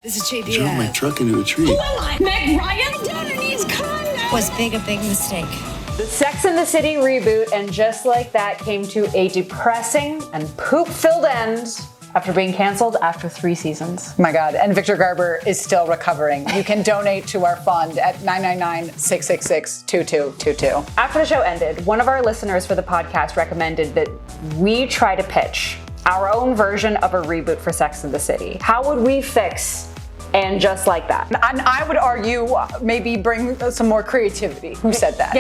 This is JD. Drove my truck into a tree. Who am I? Meg Ryan? Down in his condo. Was big a big mistake. The Sex and the City reboot, and just like that, came to a depressing and poop-filled end after being canceled after 3 seasons. My God, and Victor Garber is still recovering. You can donate to our fund at 999-666-2222. After the show ended, one of our listeners for the podcast recommended that we try to pitch our own version of a reboot for Sex and the City. How would we fix And Just Like That? And I would argue maybe bring some more creativity. Who said that?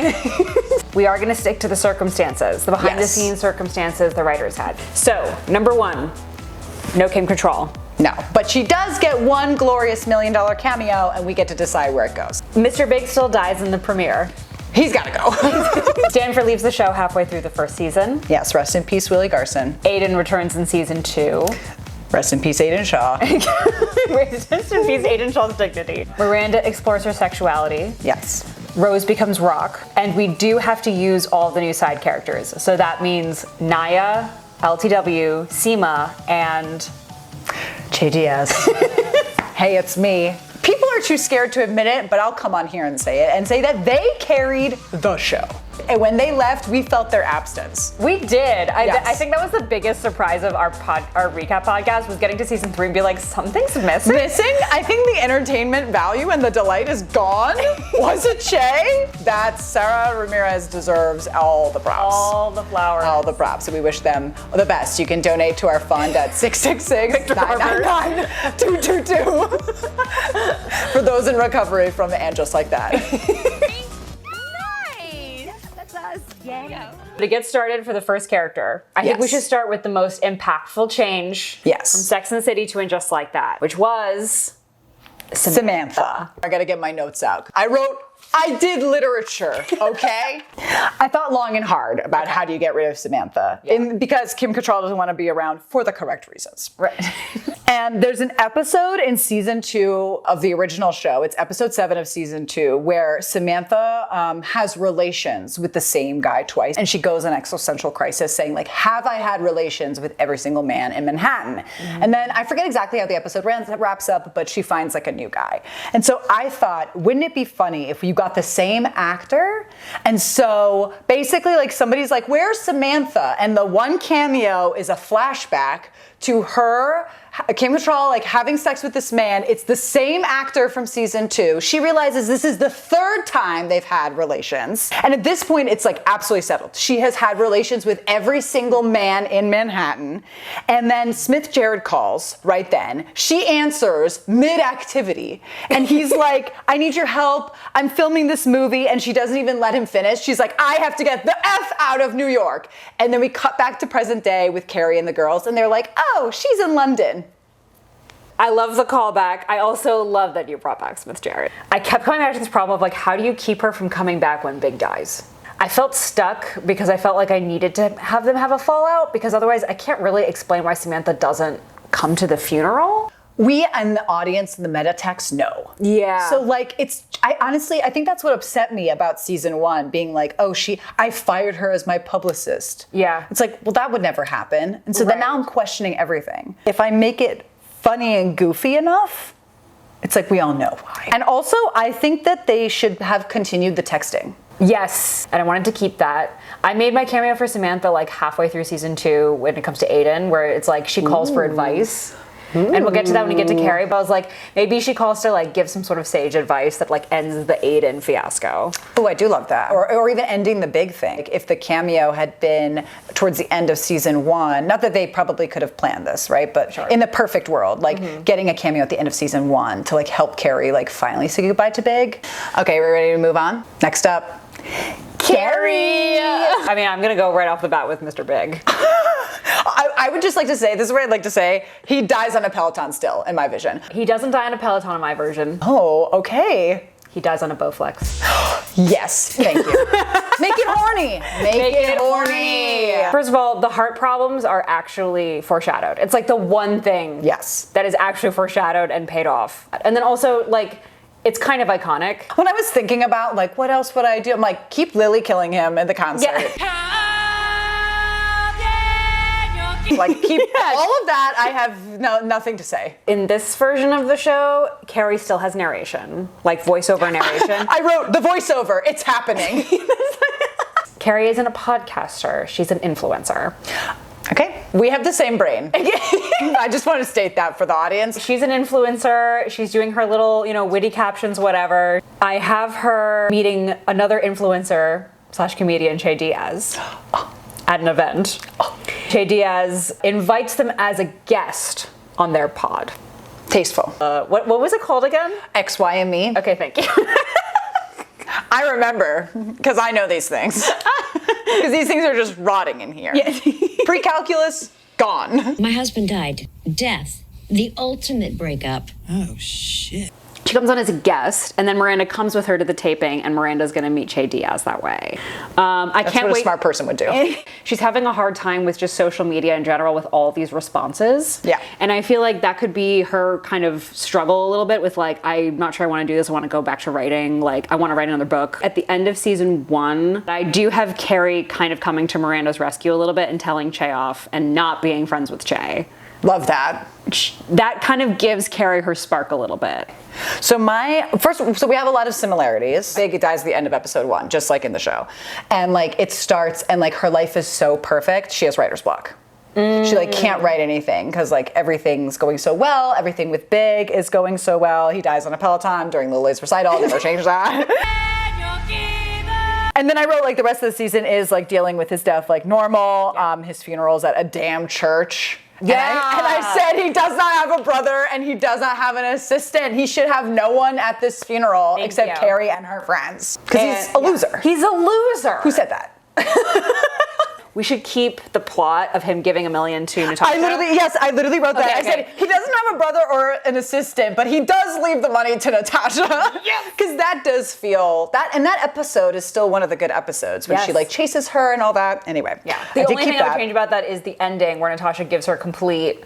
We are gonna stick to the circumstances, the behind the scenes circumstances the writers had. So, number 1, no Kim Cattrall. No, but she does get one glorious $1 million cameo and we get to decide where it goes. Mr. Big still dies in the premiere. He's gotta go. Stanford leaves the show halfway through the first season. Yes, rest in peace, Willie Garson. Aiden returns in season 2. Rest in peace, Aiden Shaw. Rest in peace, Aiden Shaw's dignity. Miranda explores her sexuality. Yes. Rose becomes Rock. And we do have to use all the new side characters. So that means Naya, LTW, Seema, and JDS. Hey, it's me. People are too scared to admit it, but I'll come on here and say it and say that they carried the show. And when they left, we felt their absence. We did. Yes. I think that was the biggest surprise of our recap podcast, was getting to season 3 and be like, something's missing. I think the entertainment value and the delight is gone. Was it Che? That Sarah Ramirez deserves all the props. All the flowers. All the props. So we wish them the best. You can donate to our fund at 666-999-222 for those in recovery from And Just Like That. To get started for the first character, I think we should start with the most impactful change from Sex and the City to And Just Like That, which was Samantha. I gotta get my notes out. I did literature, okay? I thought long and hard about how do you get rid of Samantha, because Kim Cattrall doesn't want to be around for the correct reasons. Right. And there's an episode in season 2 of the original show, it's episode 7 of season 2, where Samantha has relations with the same guy twice. And she goes on existential crisis saying, like, have I had relations with every single man in Manhattan? Mm-hmm. And then I forget exactly how the episode wraps up, but she finds like a new guy. And so I thought, wouldn't it be funny if you got the same actor? And so basically, like, somebody's like, where's Samantha? And the one cameo is a flashback to her, Kim Cattrall, like, having sex with this man. It's the same actor from season 2. She realizes this is the 3rd time they've had relations. And at this point, it's like absolutely settled. She has had relations with every single man in Manhattan. And then Smith Jared calls right then. She answers mid-activity. And he's like, I need your help. I'm filming this movie. And she doesn't even let him finish. She's like, I have to get the F out of New York. And then we cut back to present day with Carrie and the girls. And they're like, oh, she's in London. I love the callback. I also love that you brought back Smith Jarrett. I kept coming back to this problem of, like, how do you keep her from coming back when Big dies? I felt stuck because I felt like I needed to have them have a fallout, because otherwise I can't really explain why Samantha doesn't come to the funeral. We and the audience and the meta text know. Yeah. So, like, I think that's what upset me about season 1, being like, oh, I fired her as my publicist. Yeah. It's like, well, that would never happen. And so then now I'm questioning everything. If I make it funny and goofy enough, it's like, we all know why. And also, I think that they should have continued the texting. Yes, and I wanted to keep that. I made my cameo for Samantha like halfway through season 2 when it comes to Aiden, where it's like she calls for advice. Ooh. And we'll get to that when we get to Carrie, but I was like, maybe she calls to, like, give some sort of sage advice that, like, ends the Aiden fiasco. Oh, I do love that. Or even ending the big thing. Like, if the cameo had been towards the end of season 1, not that they probably could have planned this, right? But in the perfect world, like, getting a cameo at the end of season 1 to, like, help Carrie, like, finally say goodbye to Big. Okay, we're ready to move on? Next up, Carrie! I mean, I'm gonna go right off the bat with Mr. Big. I would just like to say, this is what I'd like to say, he dies on a Peloton still, in my vision. He doesn't die on a Peloton in my version. Oh, okay. He dies on a Bowflex. Yes, thank you. Make it horny. Make it horny. First of all, the heart problems are actually foreshadowed. It's like the one thing that is actually foreshadowed and paid off. And then also, like, it's kind of iconic. When I was thinking about, like, what else would I do? I'm like, keep Lily killing him in the concert. Yeah. Like, keep all of that. I have nothing to say. In this version of the show, Carrie still has narration, like voiceover narration. I wrote the voiceover. It's happening. Carrie isn't a podcaster. She's an influencer. Okay, we have the same brain. I just want to state that for the audience. She's an influencer. She's doing her little, witty captions, whatever. I have her meeting another influencer / comedian, Che Diaz, at an event. Che Diaz invites them as a guest on their pod. Tasteful. What was it called again? X, Y, and me. Okay, thank you. I remember, because I know these things. Because these things are just rotting in here. Yeah. Pre-calculus, gone. My husband died. Death. The ultimate breakup. Oh, shit. She comes on as a guest, and then Miranda comes with her to the taping, and Miranda's going to meet Che Diaz that way. That's what a smart person would do. She's having a hard time with just social media in general with all these responses. Yeah. And I feel like that could be her kind of struggle a little bit with like, I'm not sure I want to do this. I want to go back to writing. Like, I want to write another book. At the end of season 1, I do have Carrie kind of coming to Miranda's rescue a little bit and telling Che off and not being friends with Che. Love that. That kind of gives Carrie her spark a little bit. So we have a lot of similarities. Big dies at the end of episode 1, just like in the show. And like it starts and like her life is so perfect. She has writer's block. She like can't write anything because like everything's going so well. Everything with Big is going so well. He dies on a Peloton during Lily's recital. Never change that. And then I wrote like the rest of the season is like dealing with his death like normal. His funeral's at a damn church. Yeah. And I said he does not have a brother and he does not have an assistant. He should have no one at this funeral except Carrie and her friends. Because he's a loser. He's a loser. Who said that? We should keep the plot of him giving $1 million to Natasha. I literally wrote that. I said, he doesn't have a brother or an assistant, but he does leave the money to Natasha. Yes. Because that does feel, and that episode is still one of the good episodes when she like chases her and all that. Anyway. Yeah. The only thing I would change about that is the ending where Natasha gives her complete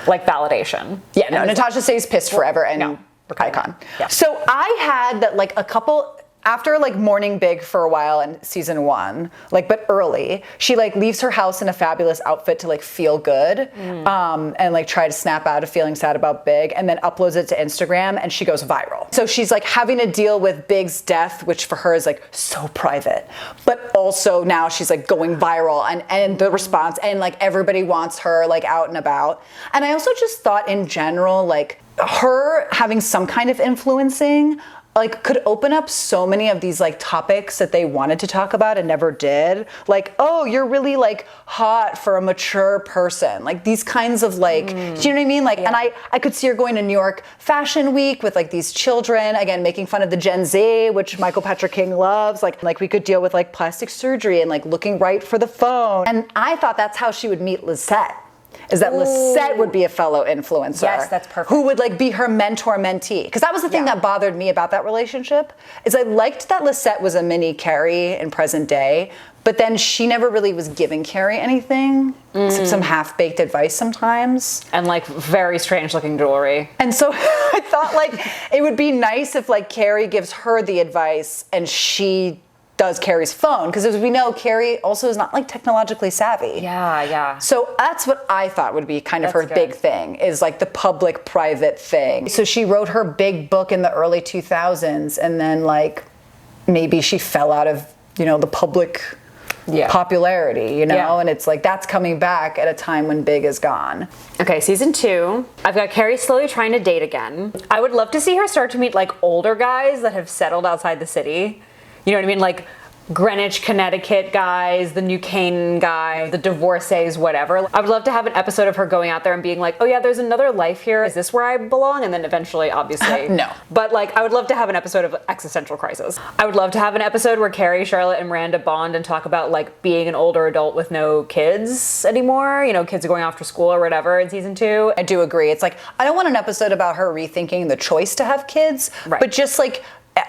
like validation. Yeah, no, Natasha stays pissed forever and icon. Yeah. So I had that like a couple, after like mourning Big for a while in season 1, like but early, she like leaves her house in a fabulous outfit to like feel good, and like try to snap out of feeling sad about Big, and then uploads it to Instagram, and she goes viral. So she's like having to deal with Big's death, which for her is like so private, but also now she's like going viral, and the response, and like everybody wants her like out and about. And I also just thought in general, like her having some kind of influencing like could open up so many of these like topics that they wanted to talk about and never did. Like, oh, you're really like hot for a mature person. Like these kinds of like, do you know what I mean? Like, and I could see her going to New York Fashion Week with like these children, again, making fun of the Gen Z, which Michael Patrick King loves. Like we could deal with like plastic surgery and like looking right for the phone. And I thought that's how she would meet Lisette. Is that Lisette would be a fellow influencer. Yes, that's perfect. Who would like be her mentor-mentee. Because that was the thing that bothered me about that relationship, is I liked that Lisette was a mini Carrie in present day, but then she never really was giving Carrie anything, except some half-baked advice sometimes. And like very strange looking jewelry. And so I thought like it would be nice if like Carrie gives her the advice and she does Carrie's phone, because as we know, Carrie also is not like technologically savvy. Yeah. So that's what I thought would be kind of her big thing, is like the public-private thing. So she wrote her big book in the early 2000s, and then like maybe she fell out of, the public popularity, and it's like that's coming back at a time when Big is gone. Okay, season 2, I've got Carrie slowly trying to date again. I would love to see her start to meet like older guys that have settled outside the city. You know what I mean? Like Greenwich, Connecticut guys, the New Canaan guy, the divorcees, whatever. I would love to have an episode of her going out there and being like, oh yeah, there's another life here. Is this where I belong? And then eventually, obviously, no. But like, I would love to have an episode of existential crisis. I would love to have an episode where Carrie, Charlotte, and Miranda bond and talk about like being an older adult with no kids anymore. Kids are going off to school or whatever in season 2. I do agree. It's like, I don't want an episode about her rethinking the choice to have kids, but just like,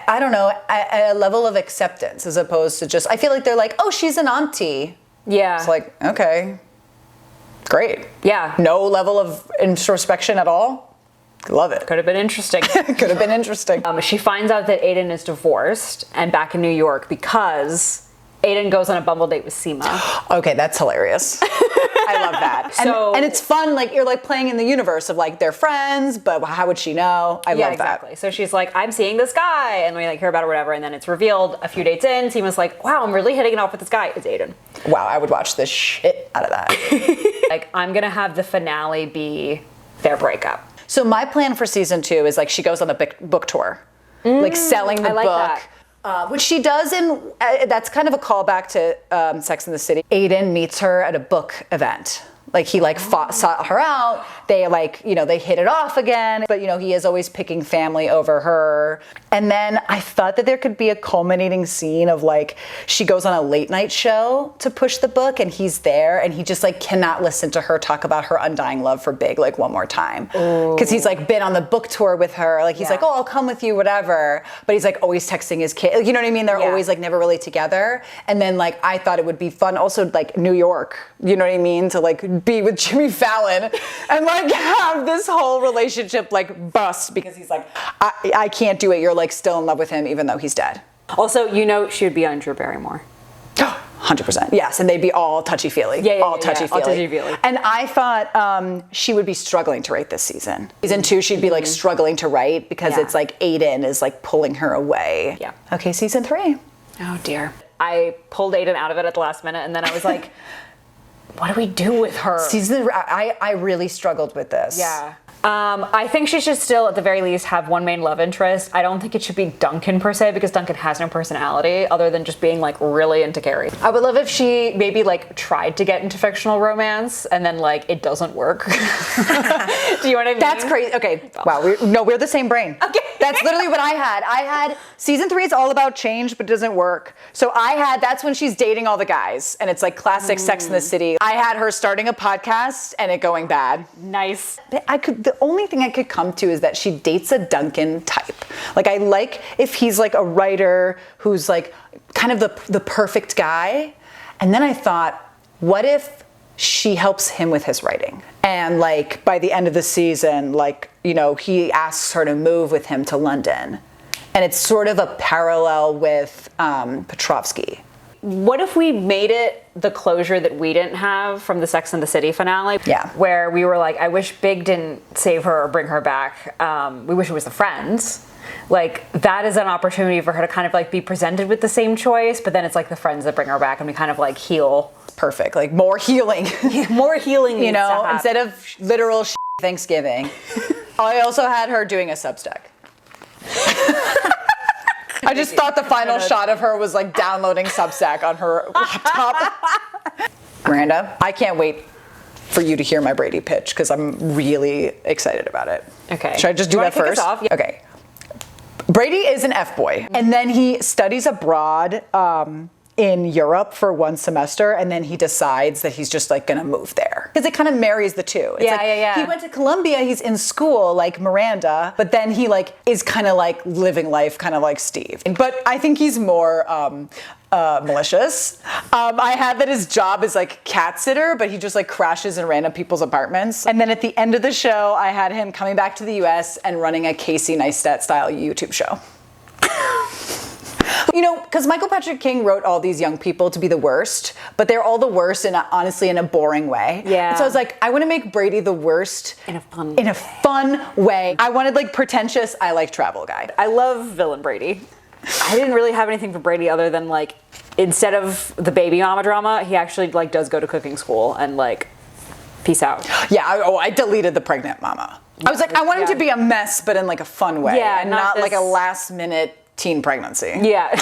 I don't know, a level of acceptance as opposed to just, I feel like they're like, oh, she's an auntie. Yeah. It's like, okay, great. Yeah. No level of introspection at all. Love it. Could have been interesting. Could have been interesting. She finds out that Aiden is divorced and back in New York because Aiden goes on a Bumble date with Seema. Okay, that's hilarious. I love that. And it's fun, like you're like playing in the universe of like they're friends, but how would she know? I love exactly. that. So she's like, I'm seeing this guy, and we like hear about it or whatever, and then it's revealed a few dates in, Seema's like, wow, I'm really hitting it off with this guy. It's Aiden. Wow, I would watch the shit out of that. Like, I'm gonna have the finale be their breakup. So my plan for season 2 is like she goes on a book tour, like selling the book. Which she does that's kind of a callback to Sex and the City. Aiden meets her at a book event. Like he like sought her out. They like, they hit it off again. But he is always picking family over her. And then I thought that there could be a culminating scene of like, she goes on a late night show to push the book and he's there and he just like cannot listen to her talk about her undying love for Big like one more time. Because he's like been on the book tour with her. Like he's like, oh, I'll come with you, whatever. But he's like always texting his kid. Like, you know what I mean? They're always like never really together. And then like, I thought it would be fun also like New York, you know what I mean? To like be with Jimmy Fallon and like have this whole relationship like bust because he's like, I can't do it. You're like still in love with him even though he's dead. Also, she would be on Drew Barrymore. 100%. Yes, and they'd be all touchy-feely. All touchy-feely. All touchy-feely. And I thought she would be struggling to write this season. Season 2, she'd be like struggling to write because it's like Aiden is like pulling her away. Yeah. Okay, season 3. Oh dear. I pulled Aiden out of it at the last minute and then I was like, what do we do with her? I really struggled with this. Yeah. I think she should still, at the very least, have one main love interest. I don't think it should be Duncan per se, because Duncan has no personality other than just being like really into Carrie. I would love if she maybe like tried to get into fictional romance and then like it doesn't work. Do you know what I mean? That's crazy. Okay. Wow. We're the same brain. Okay. That's literally what I had. Season 3 is all about change, but doesn't work. So that's when she's dating all the guys and it's like classic Sex and the City. I had her starting a podcast and it going bad. Nice. The only thing I could come to is that she dates a Duncan type. Like I like if he's like a writer who's like kind of the perfect guy. And then I thought, what if she helps him with his writing? And like by the end of the season, like, he asks her to move with him to London. And it's sort of a parallel with Petrovsky. What if we made it the closure that we didn't have from the Sex and the City finale? Yeah. Where we were like, I wish Big didn't save her or bring her back. We wish it was the friends. Like, that is an opportunity for her to kind of like be presented with the same choice, but then it's like the friends that bring her back and we kind of like heal. Perfect. Like more healing. More healing. Instead of literal Thanksgiving. I also had her doing a Substack. I just thought the final shot of her was like downloading Substack on her laptop. Miranda, I can't wait for you to hear my Brady pitch because I'm really excited about it. Okay. Should I just do that first? Yeah. Okay. Brady is an F-boy, and then he studies abroad in Europe for one semester, and then he decides that he's just like gonna move there. Because it kind of marries the two. It's he went to Columbia, he's in school like Miranda, but then he like is kind of like living life kind of like Steve. But I think he's more malicious. I had that his job is like cat sitter, but he just like crashes in random people's apartments. And then at the end of the show, I had him coming back to the US and running a Casey Neistat style YouTube show. Because Michael Patrick King wrote all these young people to be the worst, but they're all the worst honestly in a boring way. Yeah. And so I was like, I want to make Brady the worst in a fun way. I wanted like pretentious, I like travel guy. I love villain Brady. I didn't really have anything for Brady other than like, instead of the baby mama drama, he actually like does go to cooking school and like, peace out. Yeah, I deleted the pregnant mama. I was like, I want him to be a mess, but in like a fun way. Yeah, and not like a last minute teen pregnancy. Yeah.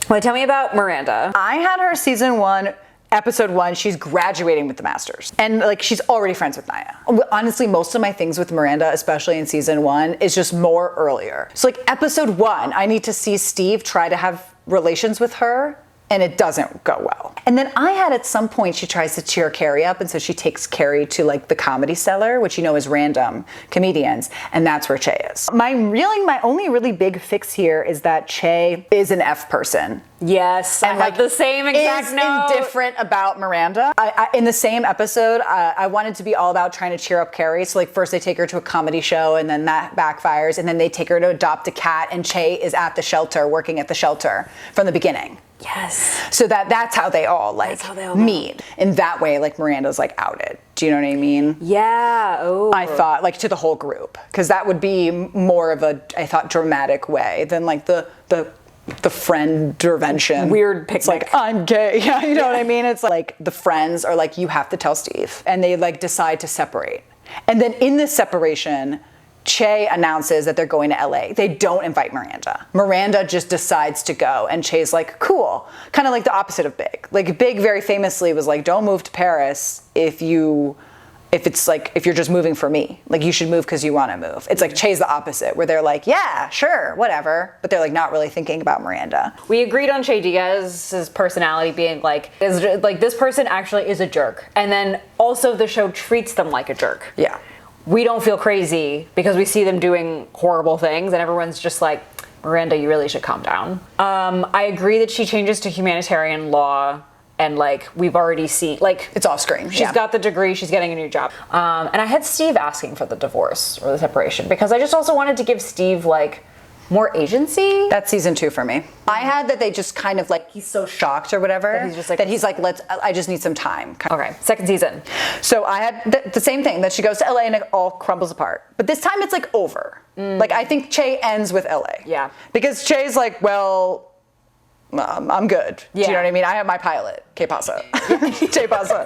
Well, tell me about Miranda. I had her season 1, episode 1. She's graduating with the masters. And like, she's already friends with Naya. Honestly, most of my things with Miranda, especially in season 1, is just more earlier. So like episode 1, I need to see Steve try to have relations with her, and it doesn't go well. And then I had at some point, she tries to cheer Carrie up, and so she takes Carrie to like the Comedy Cellar, which is random comedians, and that's where Che is. My only really big fix here is that Che is an F person. Yes, and I have the same exact note. Indifferent about Miranda. In the same episode, I wanted to be all about trying to cheer up Carrie. So like first they take her to a comedy show and then that backfires, and then they take her to adopt a cat, and Che is at the shelter, working at the shelter from the beginning. Yes. So that's how they all meet. In that way, like Miranda's like outed. Do you know what I mean? Yeah. Oh. I thought like to the whole group, because that would be more of a, I thought, dramatic way than like the friend intervention. Weird picnic. It's like, I'm gay. Yeah, you know what I mean? It's like the friends are like, you have to tell Steve. And they like decide to separate. And then in this separation, Che announces that they're going to LA. They don't invite Miranda. Miranda just decides to go, and Che's like, cool. Kind of like the opposite of Big. Like Big very famously was like, don't move to Paris if you're just moving for me. Like you should move because you want to move. It's like Che's the opposite, where they're like, yeah, sure, whatever. But they're like not really thinking about Miranda. We agreed on Che Diaz's personality being like this person actually is a jerk. And then also the show treats them like a jerk. Yeah. We don't feel crazy because we see them doing horrible things, and everyone's just like, Miranda, you really should calm down. I agree that she changes to humanitarian law, and like we've already seen, like it's off screen. She's got the degree, she's getting a new job. And I had Steve asking for the divorce or the separation because I just also wanted to give Steve like more agency. That's season 2 for me. I had that they just kind of like, he's so shocked or whatever. That he's like, I just need some time. Okay, second season. So I had the same thing, that she goes to LA and it all crumbles apart. But this time it's like over. Like I think Che ends with LA. Yeah. Because Che's like, well, I'm good. Yeah. Do you know what I mean? I have my pilot, Que Pasa. Che Pasa.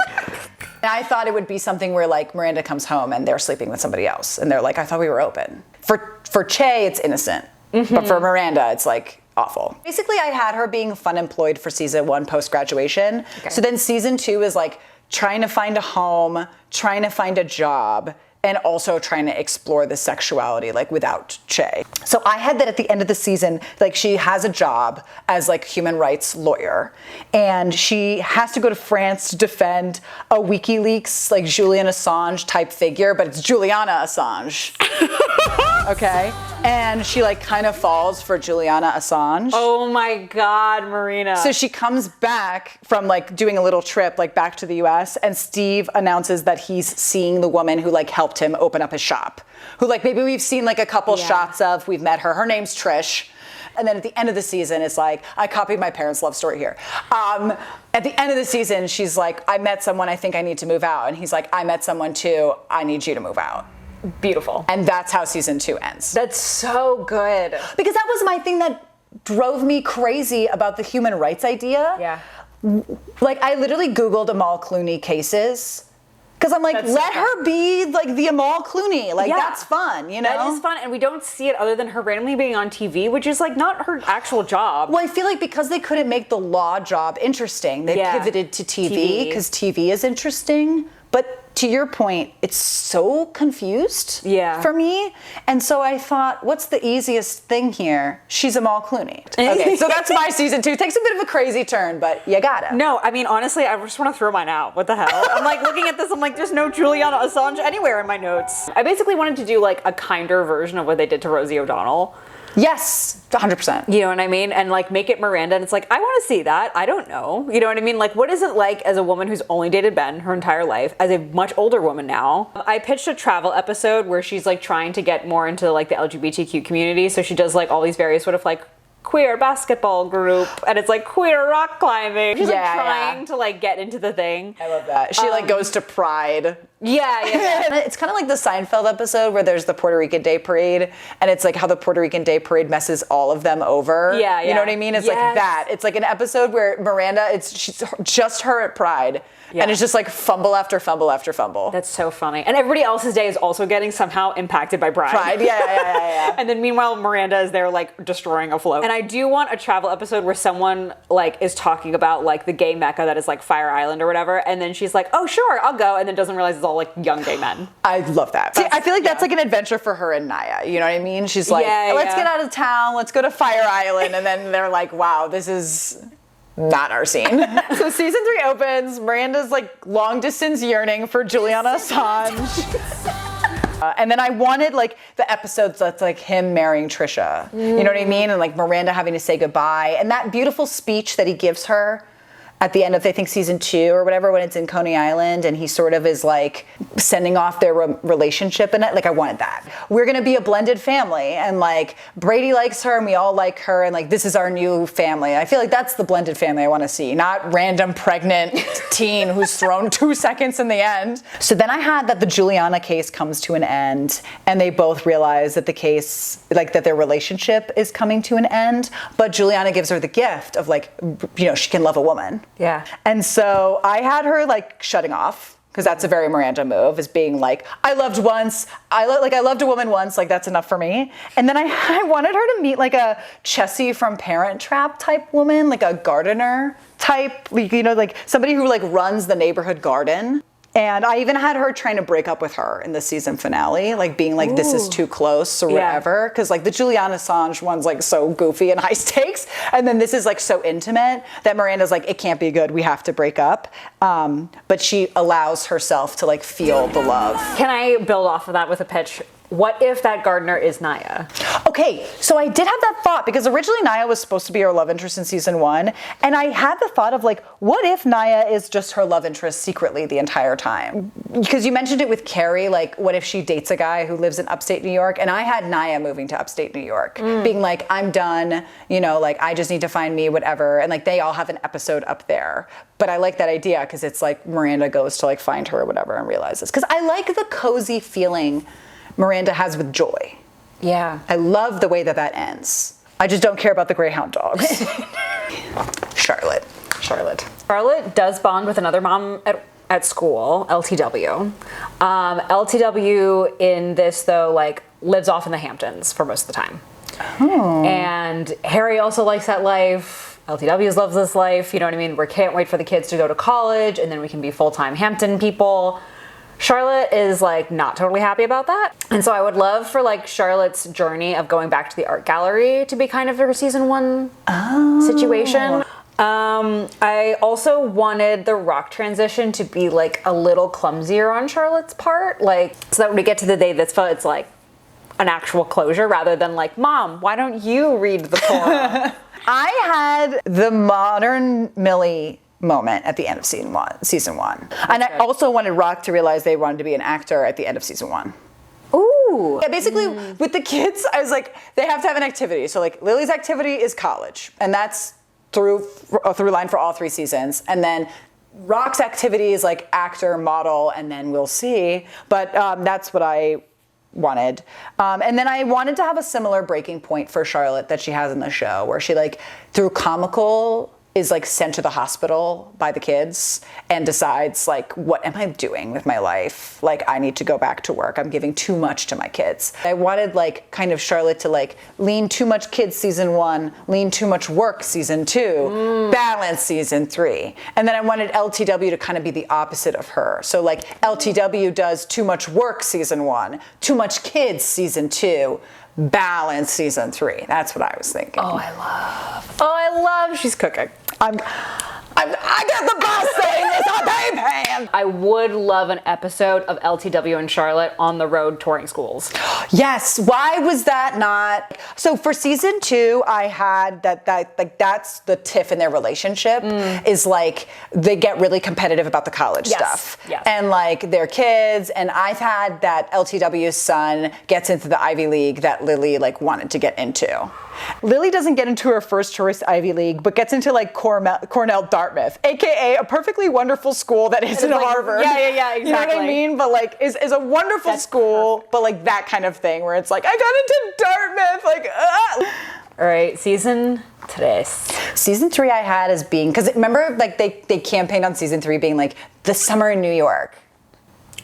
And I thought it would be something where like Miranda comes home and they're sleeping with somebody else. And they're like, I thought we were open. For Che, it's innocent. But for Miranda, it's like awful. Basically, I had her being fun employed for season 1 post-graduation. Okay. So then season 2 is like trying to find a home, trying to find a job, and also trying to explore the sexuality like without Che. So I had that at the end of the season, like she has a job as like human rights lawyer, and she has to go to France to defend a WikiLeaks like Julian Assange type figure, but it's Juliana Assange. Okay? And she like kind of falls for Juliana Assange. Oh my God, Marina. So she comes back from like doing a little trip like back to the US, and Steve announces that he's seeing the woman who like helped him open up his shop. Who like maybe we've seen like a couple shots of, we've met her. Her name's Trish. And then at the end of the season, it's like, I copied my parents' love story here. At the end of the season, she's like, I met someone, I think I need to move out. And he's like, I met someone too, I need you to move out. Beautiful. And that's how season 2 ends. That's so good. Because that was my thing that drove me crazy about the human rights idea. Yeah. Like I literally Googled Amal Clooney cases. Because I'm like, let her be like the Amal Clooney. Like that's fun, you know? That is fun, and we don't see it other than her randomly being on TV, which is like not her actual job. Well, I feel like because they couldn't make the law job interesting, they pivoted to TV because TV is interesting. But to your point, it's so confused for me. And so I thought, what's the easiest thing here? She's Amal Clooney. Okay, so that's my season 2. Takes a bit of a crazy turn, but you gotta. No, I mean, honestly, I just want to throw mine out. What the hell? I'm like looking at this, I'm like, there's no Juliana Assange anywhere in my notes. I basically wanted to do like a kinder version of what they did to Rosie O'Donnell. Yes, 100%. You know what I mean? And like make it Miranda, and it's like, I want to see that. I don't know. You know what I mean? Like, what is it like as a woman who's only dated Ben her entire life, as a much older woman now? I pitched a travel episode where she's like trying to get more into like the LGBTQ community. So she does like all these various sort of like queer basketball group, and it's like queer rock climbing. She's like trying to like get into the thing. I love that. She like goes to Pride. Yeah. It's kind of like the Seinfeld episode where there's the Puerto Rican Day Parade, and it's like how the Puerto Rican Day Parade messes all of them over. Yeah. You know what I mean? It's like that. It's like an episode where Miranda, she's just her at Pride. Yeah. And it's just like fumble after fumble after fumble. That's so funny. And everybody else's day is also getting somehow impacted by Pride. Yeah. And then meanwhile, Miranda is there like destroying a float. And I do want a travel episode where someone like is talking about like the gay mecca that is like Fire Island or whatever. And then she's like, oh sure, I'll go. And then doesn't realize it's all like young gay men. I love that. See, I feel like that's like an adventure for her and Naya. You know what I mean? She's like, let's get out of town. Let's go to Fire Island. And then they're like, wow, this is not our scene. So season 3 opens. Miranda's like long distance yearning for Juliana Assange. And then I wanted like the episodes that's like him marrying Trisha. You know what I mean? And like Miranda having to say goodbye. And that beautiful speech that he gives her at the end of, I think, season 2 or whatever, when it's in Coney Island and he sort of is like sending off their relationship and like I wanted that. We're gonna be a blended family and like Brady likes her and we all like her and like this is our new family. I feel like that's the blended family I wanna see, not random pregnant teen who's thrown 2 seconds in the end. So then I had that the Juliana case comes to an end and they both realize that the case, like that their relationship is coming to an end, but Juliana gives her the gift of like, you know, she can love a woman. Yeah. And so I had her like shutting off, because that's a very Miranda move, is being like, I loved once, I loved a woman once, like that's enough for me. And then I wanted her to meet like a Chessie from Parent Trap type woman, like a gardener type, you know, like somebody who like runs the neighborhood garden. And I even had her trying to break up with her in the season finale, like being like, this is too close or whatever. Because like the Julian Assange one's like so goofy and high stakes. And then this is like so intimate that Miranda's like, it can't be good. We have to break up. But she allows herself to like feel the love. Can I build off of that with a pitch? What if that gardener is Naya? Okay, so I did have that thought because originally Naya was supposed to be her love interest in season 1. And I had the thought of like, what if Naya is just her love interest secretly the entire time? Because you mentioned it with Carrie, like what if she dates a guy who lives in upstate New York? And I had Naya moving to upstate New York, being like, I'm done, you know, like I just need to find me, whatever. And like they all have an episode up there. But I like that idea because it's like Miranda goes to like find her or whatever and realizes. Because I like the cozy feeling Miranda has with Joy. Yeah. I love the way that that ends. I just don't care about the Greyhound dogs. Charlotte. Charlotte does bond with another mom at school, LTW. LTW in this, though, like, lives off in the Hamptons for most of the time. Oh. And Harry also likes that life. LTWs loves this life. You know what I mean? We can't wait for the kids to go to college, and then we can be full-time Hampton people. Charlotte is like not totally happy about that. And so I would love for like Charlotte's journey of going back to the art gallery to be kind of her season 1 situation. I also wanted the rock transition to be like a little clumsier on Charlotte's part, like so that when we get to the day that's fun, it's like an actual closure rather than like, Mom, why don't you read the Torah? I had the modern Millie moment at the end of season one. And I also wanted Rock to realize they wanted to be an actor at the end of season 1. Ooh. Yeah, basically with the kids, I was like, they have to have an activity. So like Lily's activity is college, and that's through line for all 3 seasons. And then Rock's activity is like actor, model, and then we'll see. But that's what I wanted. And then I wanted to have a similar breaking point for Charlotte that she has in the show, where she like through comical is like sent to the hospital by the kids and decides like, what am I doing with my life? Like I need to go back to work. I'm giving too much to my kids. I wanted like kind of Charlotte to like lean too much kids season 1, lean too much work season 2, balance season 3. And then I wanted LTW to kind of be the opposite of her. So like LTW does too much work season 1, too much kids season 2, balance season 3. That's what I was thinking. Oh, I love she's cooking. I got the boss saying this on paypan. I would love an episode of LTW and Charlotte on the road touring schools. Yes. Why was that not? So for season 2, I had that like that's the tiff in their relationship is like they get really competitive about the college stuff. Yes. And like their kids. And I've had that LTW's son gets into the Ivy League that Lily like wanted to get into. Lily doesn't get into her first choice Ivy League, but gets into like Cornell Dartmouth, aka a perfectly wonderful school that isn't like, Harvard. Yeah, exactly. You know what I mean? But like is a wonderful school, perfect. But like that kind of thing where it's like, I got into Dartmouth, like, All right, Season 3 I had as being, because remember like they campaigned on season 3 being like the summer in New York.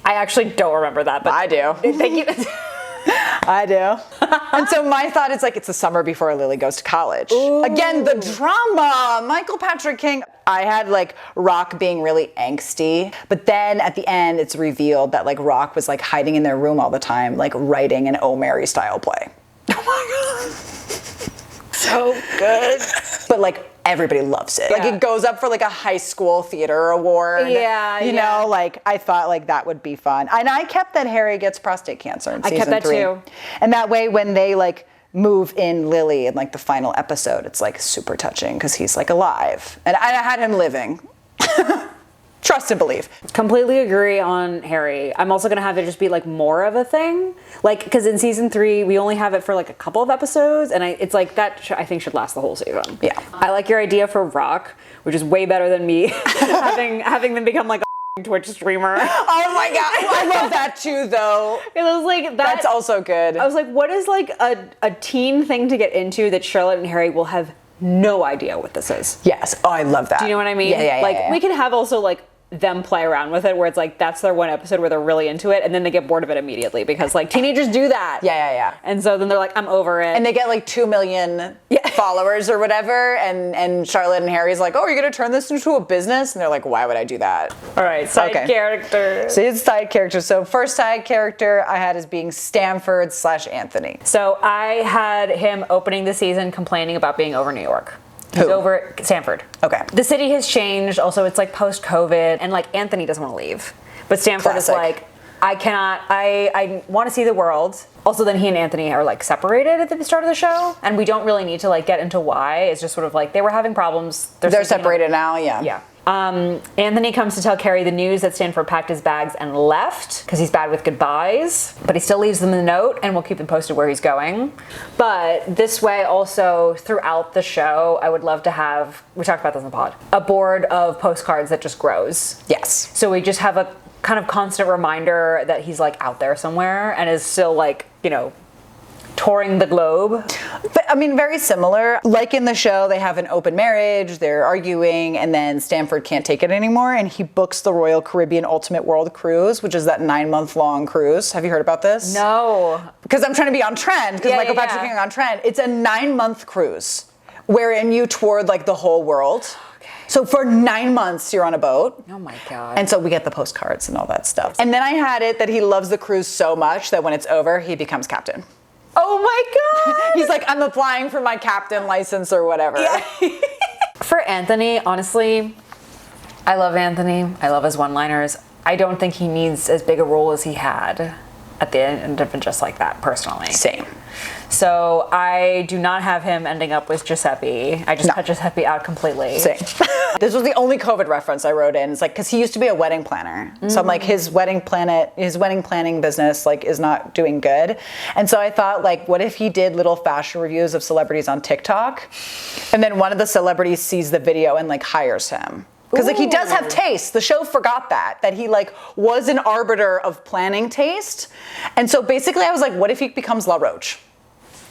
I actually don't remember that, but I do. Thank you. I do. And so my thought is like, it's the summer before Lily goes to college. Ooh. Again, the drama, Michael Patrick King. I had like Rock being really angsty, but then at the end it's revealed that like Rock was like hiding in their room all the time, like writing an Oh Mary style play. Oh my God. So good. But like everybody loves it. Like, it goes up for like a high school theater award. Yeah, you know, like I thought like that would be fun. And I kept that Harry gets prostate cancer in season 3. I kept that too. And that way, when they like move in Lily in like the final episode, it's like super touching because he's like alive, and I had him living. Trust and believe. Completely agree on Harry. I'm also gonna have it just be like more of a thing, like because in season 3 we only have it for like a couple of episodes, and it's like that I think should last the whole season. Yeah. I like your idea for Rock, which is way better than me having them become like a Twitch streamer. Oh my god, I love that too though. It was like that's also good. I was like, what is like a teen thing to get into that Charlotte and Harry will have no idea what this is? Yes. Oh, I love that. Do you know what I mean? Yeah. Like we can have also like them play around with it where it's like that's their one episode where they're really into it and then they get bored of it immediately because like teenagers do that. Yeah. And so then they're like, I'm over it. And they get like 2 million followers or whatever, and Charlotte and Harry's like, oh, you're gonna turn this into a business? And they're like, why would I do that? All right, side character. So it's side character. So first side character I had as being Stanford / Anthony. So I had him opening the season complaining about being over New York. He's over Stanford. Okay. The city has changed. Also, it's like post-COVID, and like Anthony doesn't want to leave, but Stanford is like, I cannot. I want to see the world. Also, then he and Anthony are like separated at the start of the show, and we don't really need to like get into why. It's just sort of like they were having problems. They're separated now. Yeah. Yeah. Anthony comes to tell Carrie the news that Stanford packed his bags and left because he's bad with goodbyes, but he still leaves them a note and we'll keep them posted where he's going. But this way also throughout the show, I would love to have, we talked about this in the pod, a board of postcards that just grows. Yes. So we just have a kind of constant reminder that he's like out there somewhere and is still like, you know, touring the globe. I mean, very similar. Like in the show, they have an open marriage, they're arguing, and then Stanford can't take it anymore, and he books the Royal Caribbean Ultimate World Cruise, which is that 9-month-long cruise. Have you heard about this? No. Because I'm trying to be on trend, because Michael Patrick King on trend. It's a 9-month cruise, wherein you toured like the whole world. So for 9 months, you're on a boat. Oh my God. And so we get the postcards and all that stuff. And then I had it that he loves the cruise so much that when it's over, he becomes captain. Oh my God! He's like, I'm applying for my captain license or whatever. Yeah. For Anthony, honestly, I love Anthony. I love his one-liners. I don't think he needs as big a role as he had at the end of Just Like That, personally. Same. So I do not have him ending up with Giuseppe. I just cut Giuseppe out completely. Same. This was the only COVID reference I wrote in. It's like, because he used to be a wedding planner. Mm-hmm. So I'm like, his wedding planning business like is not doing good. And so I thought like, what if he did little fashion reviews of celebrities on TikTok? And then one of the celebrities sees the video and like hires him. Because like he does have taste. The show forgot that he like was an arbiter of planning taste. And so basically I was like, what if he becomes La Roche?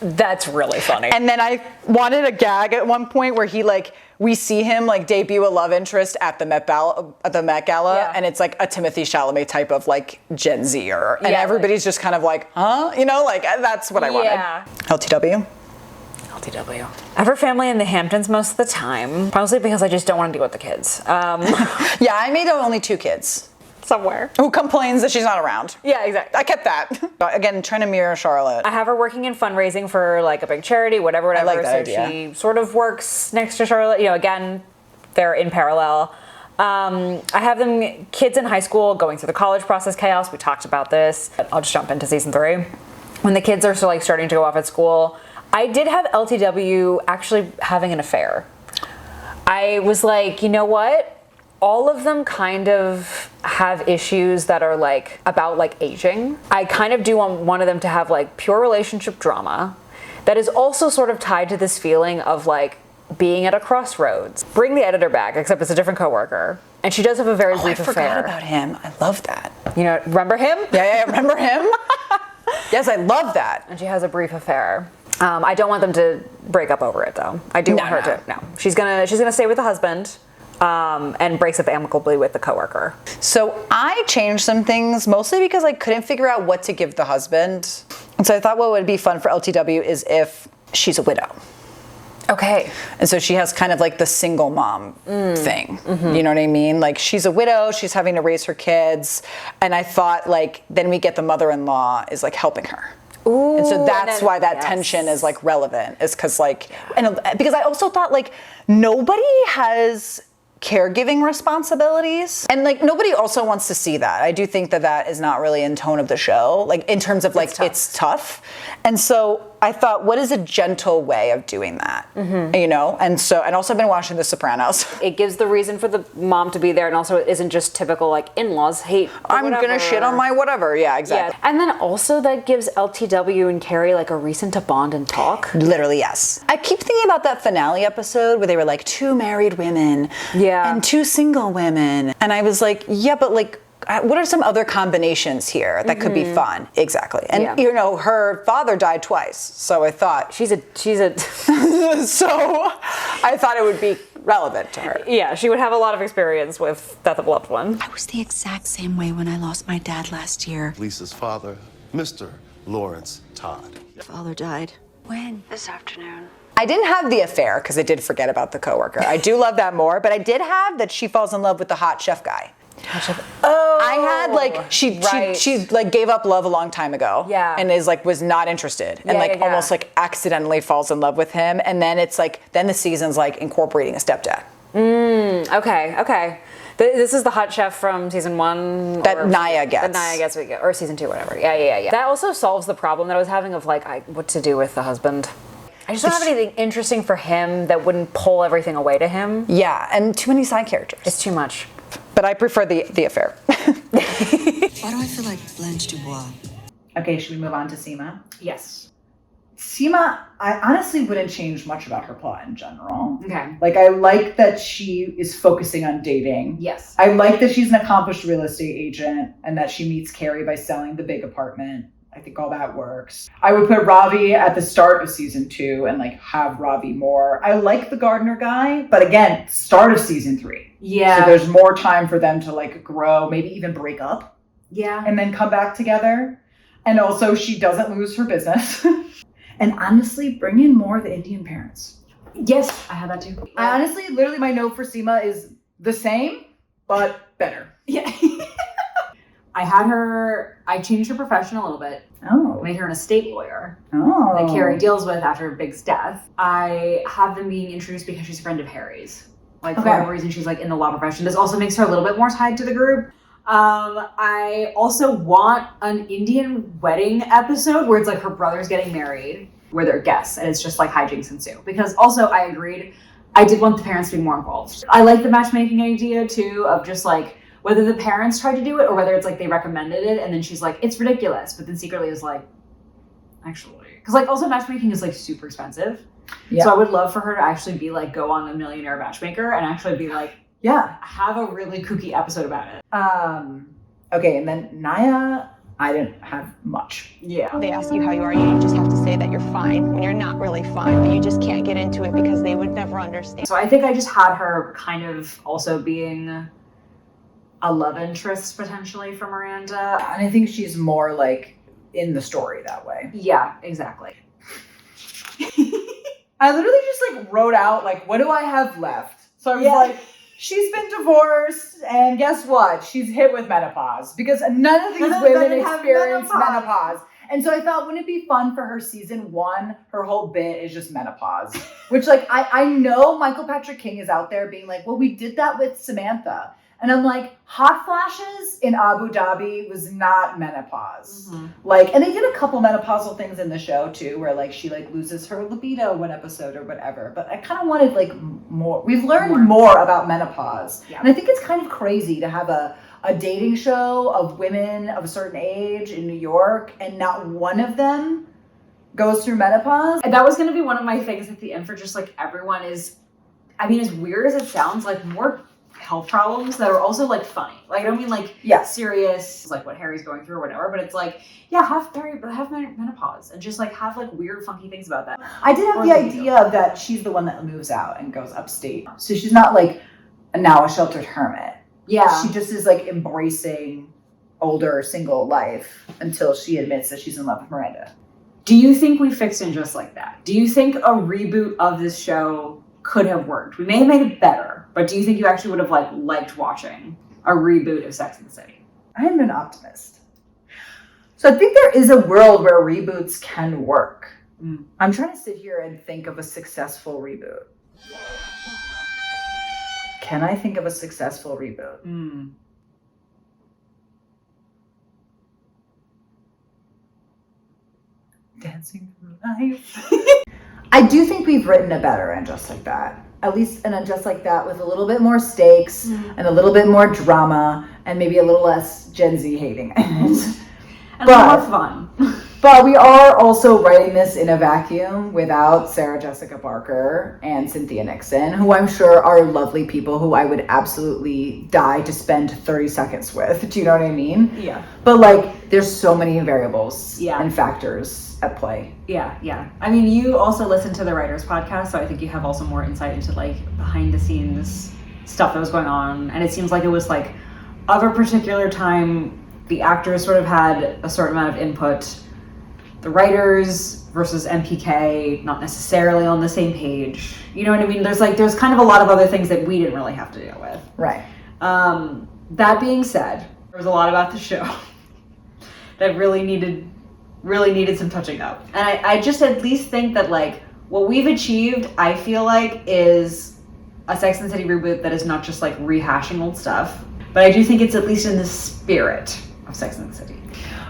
That's really funny. And then I wanted a gag at one point where he like, we see him like debut a love interest at the Met Gala, and it's like a Timothée Chalamet type of like Gen Zer, and everybody's just kind of like, huh? You know, like that's what I wanted. Yeah. LTW. I have her family in the Hamptons most of the time, mostly because I just don't want to deal with the kids. Yeah, I made only 2 kids. Somewhere. Who complains that she's not around. Yeah, exactly. I kept that. Again, trying to mirror Charlotte. I have her working in fundraising for like a big charity, whatever. I like that so idea. She sort of works next to Charlotte. You know, again, they're in parallel. I have them kids in high school going through the college process chaos. We talked about this. I'll just jump into season 3. When the kids are still like starting to go off at school, I did have LTW actually having an affair. I was like, you know what? All of them kind of have issues that are like about like aging. I kind of do want one of them to have like pure relationship drama that is also sort of tied to this feeling of like being at a crossroads. Bring the editor back, except it's a different coworker. And she does have a very brief affair. I forgot about him. I love that. You know, remember him? Yeah, remember him? Yes, I love that. And she has a brief affair. I don't want them to break up over it though. I do want her to. No, she's gonna stay with the husband. And breaks up amicably with the coworker. So I changed some things mostly because I couldn't figure out what to give the husband. And so I thought what would be fun for LTW is if she's a widow. Okay. And so she has kind of like the single mom thing. Mm-hmm. You know what I mean? Like she's a widow, she's having to raise her kids. And I thought like, then we get the mother-in-law is like helping her. Ooh, and so that's why that yes. tension is like relevant, is because like, and because I also thought like nobody has caregiving responsibilities, and like nobody also wants to see that. I do think that that is not really in tone of the show, like in terms of like it's tough. And so I thought, what is a gentle way of doing that? You know? And so, and also I've been watching The Sopranos. It gives the reason for the mom to be there, and also it isn't just typical like in-laws hate I'm gonna shit on my whatever. Yeah, exactly. Yeah. And then also that gives LTW and Carrie like a reason to bond and talk. Literally, yes. I keep thinking about that finale episode where they were like 2 married women and 2 single women. And I was like, yeah, but like, what are some other combinations here that could be fun? Exactly. And you know, her father died twice. So I thought she's a so I thought it would be relevant to her. Yeah, she would have a lot of experience with death of a loved one. I was the exact same way when I lost my dad last year. Lisa's father, Mr. Lawrence Todd. Father died. When? This afternoon. I didn't have the affair because I did forget about the coworker. I do love that more, but I did have that she falls in love with the hot chef guy. Oh, I had like she like gave up love a long time ago. Yeah. And is like was not interested and almost like accidentally falls in love with him, and then it's like then the season's like incorporating a stepdad. Okay. This is the hot chef from season 1 that Naya gets. That Naya gets, or season 2, whatever. Yeah. That also solves the problem that I was having of like what to do with the husband. I just don't have anything interesting for him that wouldn't pull everything away to him. Yeah, and too many side characters. It's too much. But I prefer the affair. Why do I feel like Blanche Dubois? Okay, should we move on to Seema? Yes. Seema, I honestly wouldn't change much about her plot in general. Okay. Like, I like that she is focusing on dating. Yes. I like that she's an accomplished real estate agent and that she meets Carrie by selling the big apartment. I think all that works. I would put Ravi at the start of season 2 and like have Ravi more. I like the gardener guy, but again, start of season 3. Yeah. So there's more time for them to like grow, maybe even break up. Yeah. And then come back together. And also she doesn't lose her business. And honestly, bring in more of the Indian parents. Yes, I had that too. I honestly, literally my note for Seema is the same, but better. Yeah. I changed her profession a little bit. Oh. Made her an estate lawyer Oh. that Carrie deals with after Big's death. I have them being introduced because she's a friend of Harry's. Like, for whatever reason, she's like in the law profession. This also makes her a little bit more tied to the group. I also want an Indian wedding episode where it's like her brother's getting married, where they're guests, and it's just like hijinks ensue. Because also, I agreed, I did want the parents to be more involved. I like the matchmaking idea too, of just like, whether the parents tried to do it or whether it's like they recommended it and then she's like, it's ridiculous, but then secretly is like, actually. Because like also matchmaking is like super expensive. Yeah. So I would love for her to actually be like, go on a millionaire matchmaker and actually be like, yeah, have a really kooky episode about it. Okay, and then Naya, I didn't have much. Yeah. They ask you how you are, you just have to say that you're fine when you're not really fine, but you just can't get into it because they would never understand. So I think I just had her kind of also being a love interest potentially for Miranda. And I think she's more like in the story that way. Yeah, exactly. I literally just like wrote out like, what do I have left? So I was like, she's been divorced, and guess what? She's hit with menopause because none of these women experience menopause. And so I thought, wouldn't it be fun for her season 1? Her whole bit is just menopause, which like, I know Michael Patrick King is out there being like, well, we did that with Samantha. And I'm like, hot flashes in Abu Dhabi was not menopause. Mm-hmm. Like, and they did a couple menopausal things in the show too, where like she like loses her libido one episode or whatever. But I kind of wanted like more. We've learned more about menopause. Yeah. And I think it's kind of crazy to have a dating show of women of a certain age in New York and not one of them goes through menopause. And that was going to be one of my things at the end for just like everyone is, I mean, as weird as it sounds, like more health problems that are also like funny. Like I don't mean like serious, like what Harry's going through or whatever, but it's like, yeah, have menopause and just like have like weird funky things about that. I did have the idea that she's the one that moves out and goes upstate. So she's not like now a sheltered hermit. Yeah. She just is like embracing older single life until she admits that she's in love with Miranda. Do you think we fixed it just like that? Do you think a reboot of this show could have worked? We may have made it better, but do you think you actually would have like liked watching a reboot of Sex and the City? I'm an optimist. So I think there is a world where reboots can work. I'm trying to sit here and think of a successful reboot. Can I think of a successful reboot? Dancing through life. I do think we've written a better And Just Like That. At least an And Just Like That with a little bit more stakes and a little bit more drama and maybe a little less Gen Z hating in it. And more fun. But we are also writing this in a vacuum without Sarah Jessica Parker and Cynthia Nixon, who I'm sure are lovely people who I would absolutely die to spend 30 seconds with. Do you know what I mean? Yeah. But like, there's so many variables Yeah. and factors at play. Yeah. I mean, you also listen to the Writers Podcast, so I think you have also more insight into like behind the scenes stuff that was going on. And it seems like it was like of a particular time, the actors sort of had a certain amount of input. The writers versus MPK, not necessarily on the same page. You know what I mean? There's kind of a lot of other things that we didn't really have to deal with. Right. That being said, there was a lot about the show that really needed some touching up. And I just at least think that like what we've achieved, I feel like, is a Sex and the City reboot that is not just like rehashing old stuff, but I do think it's at least in the spirit of Sex and the City.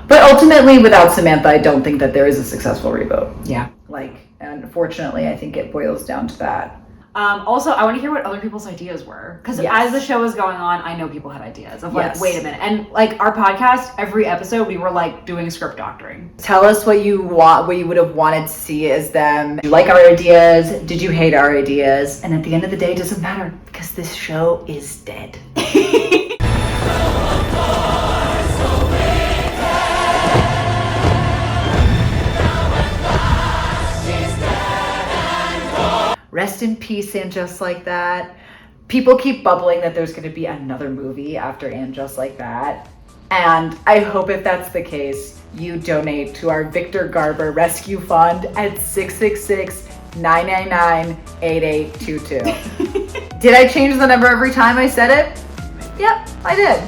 But ultimately, without Samantha, I don't think that there is a successful reboot. Yeah. Like, and unfortunately, I think it boils down to that. Also, I want to hear what other people's ideas were. Because as the show was going on, I know people had ideas of like, wait a minute. And like our podcast, every episode, we were like doing script doctoring. Tell us what you want, what you would have wanted to see as them. Did you like our ideas? Did you hate our ideas? And at the end of the day, it doesn't matter because this show is dead. Rest in peace, And Just Like That. People keep bubbling that there's going to be another movie after And Just Like That. And I hope if that's the case, you donate to our Victor Garber Rescue Fund at 666-999-8822. Did I change the number every time I said it? Yep, I did.